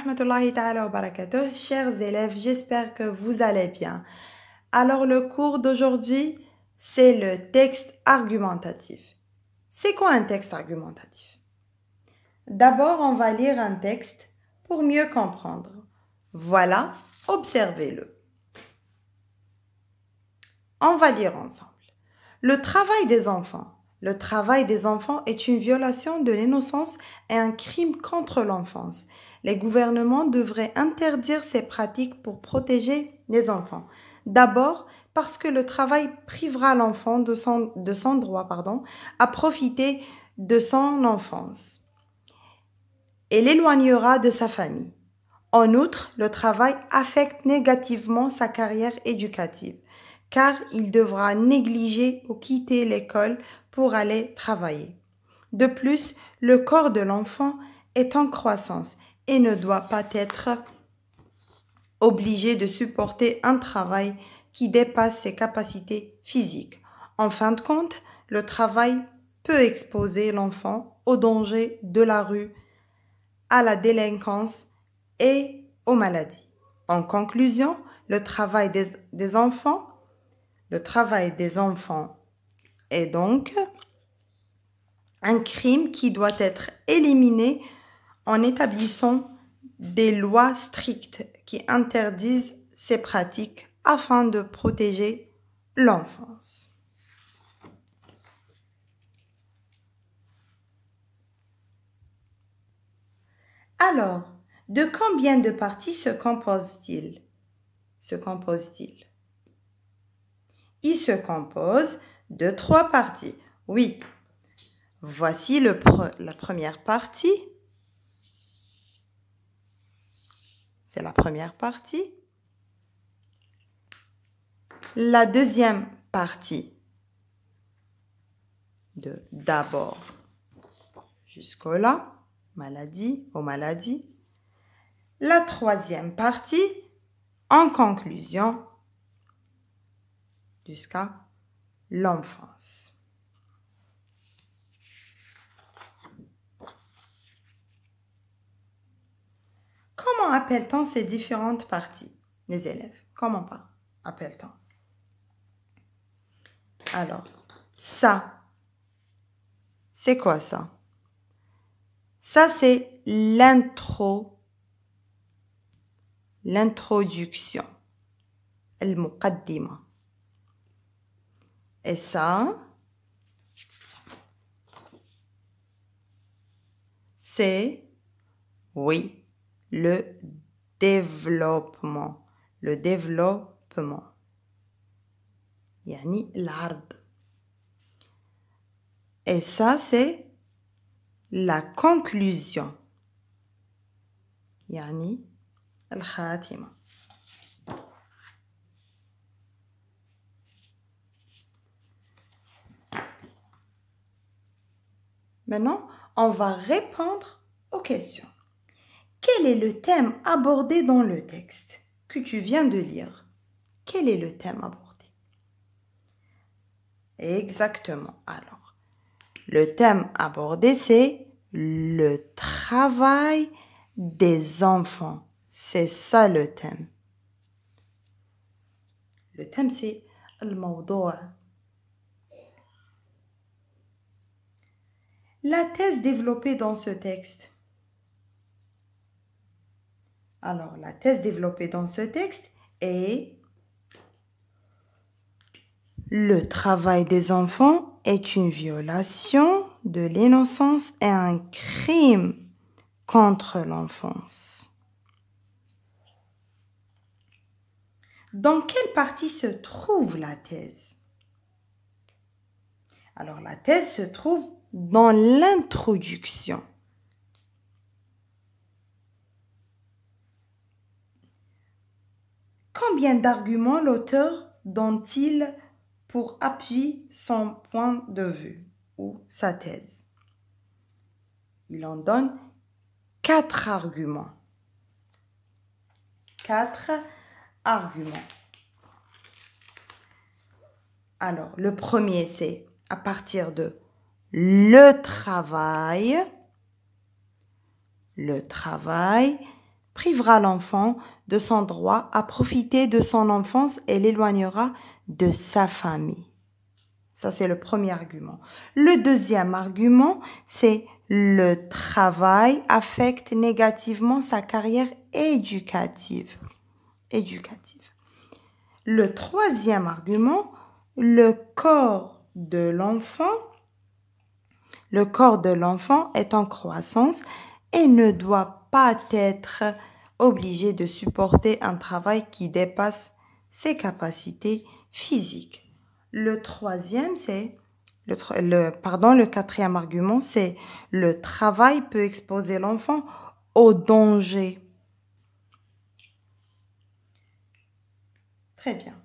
rahmatullahi ta'ala wa barakatuh. Chers élèves, j'espère que vous allez bien. Alors, le cours d'aujourd'hui, c'est le texte argumentatif. C'est quoi un texte argumentatif? D'abord, on va lire un texte pour mieux comprendre. Voilà, observez-le. On va lire ensemble. Le travail des enfants. Le travail des enfants est une violation de l'innocence et un crime contre l'enfance. Les gouvernements devraient interdire ces pratiques pour protéger les enfants. D'abord, parce que le travail privera l'enfant de son droit à profiter de son enfance et l'éloignera de sa famille. En outre, le travail affecte négativement sa carrière éducative, car il devra négliger ou quitter l'école pour aller travailler. De plus, le corps de l'enfant est en croissance et ne doit pas être obligé de supporter un travail qui dépasse ses capacités physiques. En fin de compte, le travail peut exposer l'enfant au danger de la rue, à la délinquance et aux maladies. En conclusion, le travail des enfants est donc un crime qui doit être éliminé en établissant des lois strictes qui interdisent ces pratiques afin de protéger l'enfance. Alors, de combien de parties se compose-t-il? Il se compose de 3 parties. Oui, voici la première partie. C'est la première partie. La deuxième partie de d'abord jusqu'au là, aux maladies. La troisième partie, en conclusion, jusqu'à l'enfance. Comment appelle-t-on ces différentes parties, les élèves? Comment appelle-t-on? Alors, ça, c'est quoi ça? Ça, c'est l'introduction, al-muqaddima. Et ça, c'est, oui, le développement. Yani l'ard. Et ça, c'est la conclusion. Yani al-khatima. Maintenant, on va répondre aux questions. Quel est le thème abordé dans le texte que tu viens de lire? Quel est le thème abordé? Exactement. Alors, le thème abordé, c'est le travail des enfants. C'est ça le thème. Le thème, c'est al-mawdou'. La thèse développée dans ce texte. Alors, la thèse développée dans ce texte est le travail des enfants est une violation de l'innocence et un crime contre l'enfance. Dans quelle partie se trouve la thèse? Alors, la thèse se trouve dans l'introduction. Combien d'arguments l'auteur donne-t-il pour appuyer son point de vue ou sa thèse? Il en donne 4 arguments. 4 arguments. Alors, le premier, c'est à partir de le travail privera l'enfant de son droit à profiter de son enfance et l'éloignera de sa famille. Ça, c'est le premier argument. Le deuxième argument, c'est le travail affecte négativement sa carrière éducative. Le troisième argument, le corps de l'enfant est en croissance et ne doit pas être obligé de supporter un travail qui dépasse ses capacités physiques. Le quatrième argument, c'est le travail peut exposer l'enfant au danger. Très bien.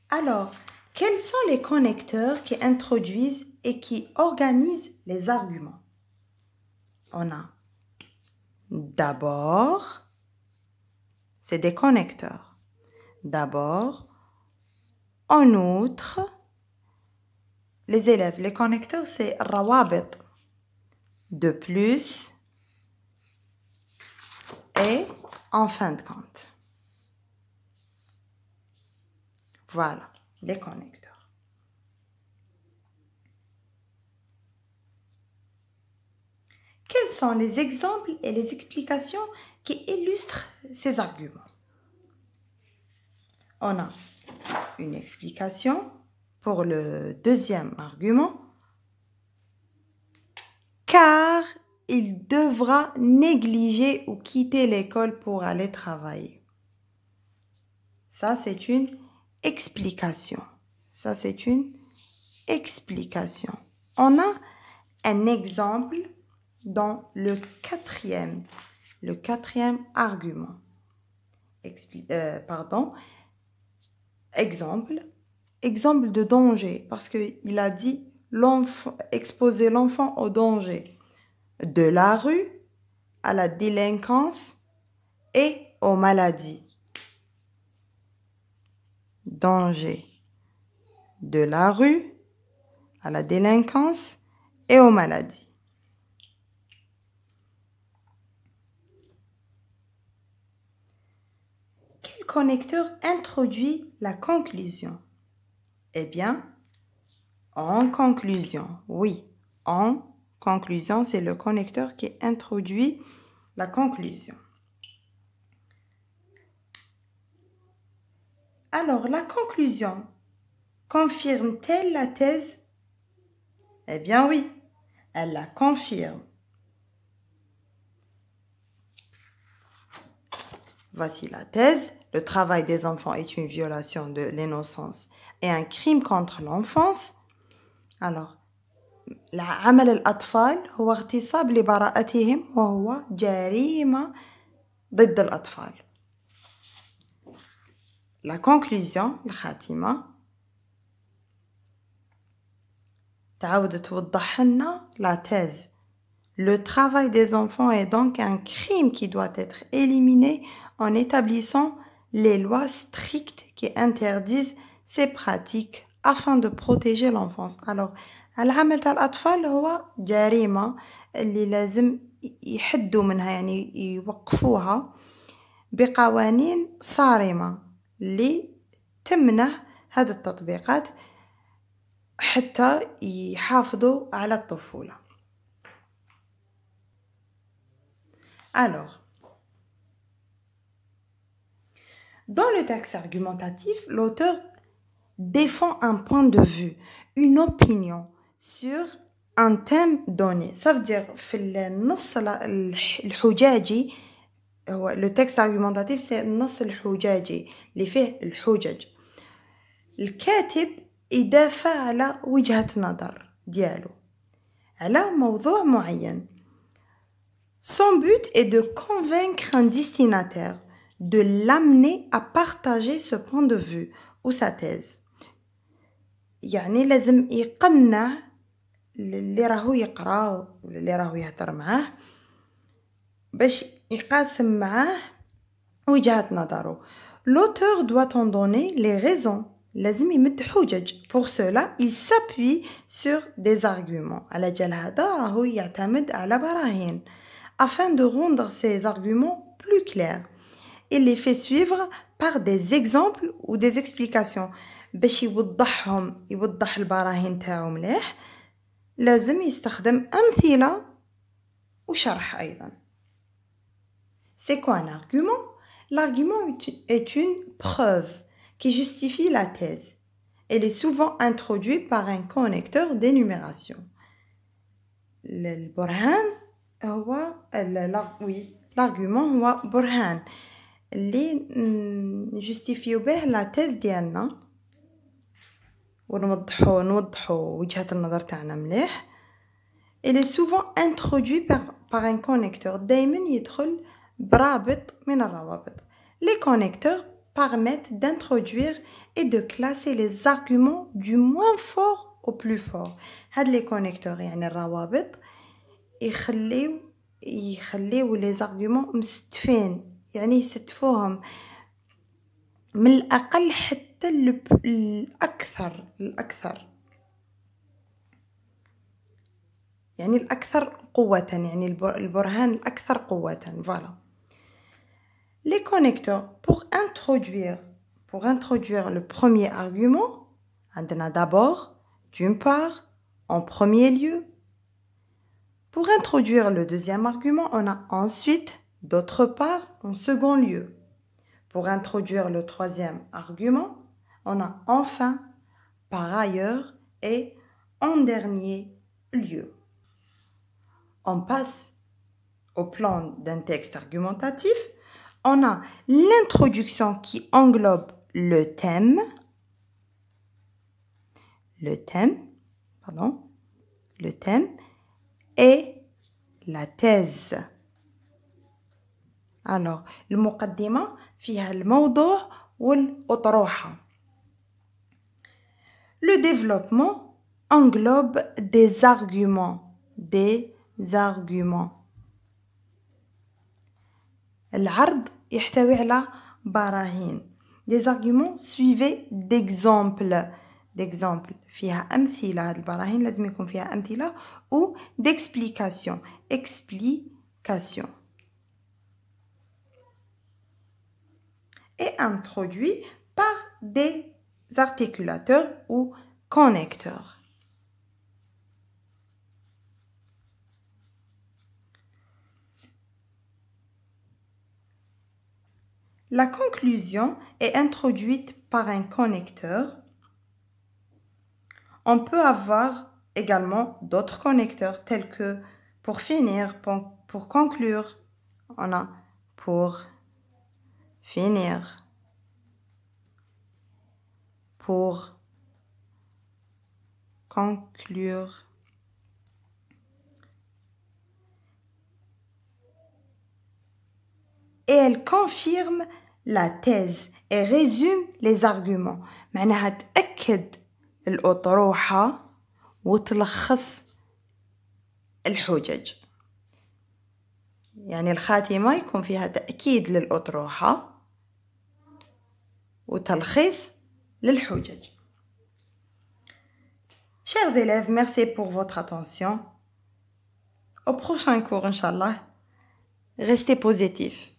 Alors, quels sont les connecteurs qui introduisent et qui organisent les arguments? On a d'abord, c'est des connecteurs. D'abord, en outre, les élèves, les connecteurs, c'est rawabit. De plus, et en fin de compte. Voilà, les connecteurs. Quels sont les exemples et les explications qui illustrent ces arguments? On a une explication pour le deuxième argument. Car il devra négliger ou quitter l'école pour aller travailler. Ça, c'est une explication. On a un exemple dans le quatrième argument. Exemple de danger, parce qu'il a dit exposer l'enfant au danger de la rue, à la délinquance et aux maladies. Danger de la rue, à la délinquance et aux maladies. Quel connecteur introduit la conclusion? Eh bien, en conclusion, oui, en conclusion, c'est le connecteur qui introduit la conclusion. Alors, la conclusion confirme-t-elle la thèse? Eh bien oui, elle la confirme. Voici la thèse. Le travail des enfants est une violation de l'innocence et un crime contre l'enfance. Alors, عمل الأطفال هو اغتصاب لبراءتهم وهو جريمة ضد الأطفال. La conclusion, الخاتمة تعاود توضح لنا la thèse. Le travail des enfants est donc un crime qui doit être éliminé en établissant les lois strictes qui interdisent ces pratiques afin de protéger l'enfance. Alors, العمل تاع الأطفال هو جريمة اللي لازم يحدوا منها يعني يوقفوها بقوانين صارمة اللي تمنع هذه التطبيقات حتى يحافظوا على الطفولة. Alors, dans le texte argumentatif, l'auteur défend un point de vue, une opinion sur un thème donné. Ça veut dire, le texte argumentatif, c'est النص الحجاجي اللي فيه الحجج. الكاتب يدافع على وجهة نظر ديالو على موضوع معين. Son but est de convaincre un destinataire, de l'amener à partager ce point de vue ou sa thèse. يعني لازم يقنع اللي راهو يقرأ ولا اللي راهو يهضر معاه باش يقاسم معاه وجهة نظره. L'auteur doit en donner les raisons لازم يمد حجج. Pour cela, il s'appuie sur des arguments. على جال هذا راهو يعتمد على براهين. Afin de rendre ces arguments plus clairs, il les fait suivre par des exemples ou des explications. باش يوضح البراهين تاعو مليح لازم يستخدم أمثلة وشرح أيضا. C'est quoi un argument? L'argument est une preuve qui justifie la thèse. Elle est souvent introduite par un connecteur d'énumération. البرهان هو l'argument هو برهان اللي نجستيفيو به لا thèse ديالنا ونوضحوا وجهة النظر تاعنا مليح. Elle est souvent introduit par un connecteur. دايما يدخل برابط من الروابط. Les connecteurs permettent d'introduire et de classer les arguments du moins fort au plus fort. هاد les connecteurs يعني الروابط يخليو les arguments مستفين يعني يستفوهم من الأقل حتى الأكثر يعني الأكثر قوة يعني البرهان الأكثر قوة. Voilà. Les connecteurs pour introduire le premier argument عندنا d'abord d'une part en premier lieu. Pour introduire le deuxième argument on a ensuite d'autre part en second lieu. Pour introduire le troisième argument on a enfin par ailleurs et en dernier lieu. On passe au plan d'un texte argumentatif. On a l'introduction qui englobe le thème et la thèse. Alors, المقدمة فيها الموضوع والأطروحة. Le développement englobe des arguments. العرض يحتوي على براهين. Des arguments suivés d'exemples. فيها أمثلة. هاد البراهين لازم يكون فيها أمثلة ou d'explications. Et introduit par des articulateurs ou connecteurs. La conclusion est introduite par un connecteur. On peut avoir également d'autres connecteurs tels que pour finir, pour conclure. On a pour finir, pour conclure. Et elle confirme la thèse et résume les arguments. معناها تأكد الأطروحة وتلخص الحجج. يعني الخاتمة يكون فيها تأكيد للأطروحة وتلخيص للحجج. Chers élèves, merci pour votre attention. Au prochain cours, Inch'Allah. Restez positifs.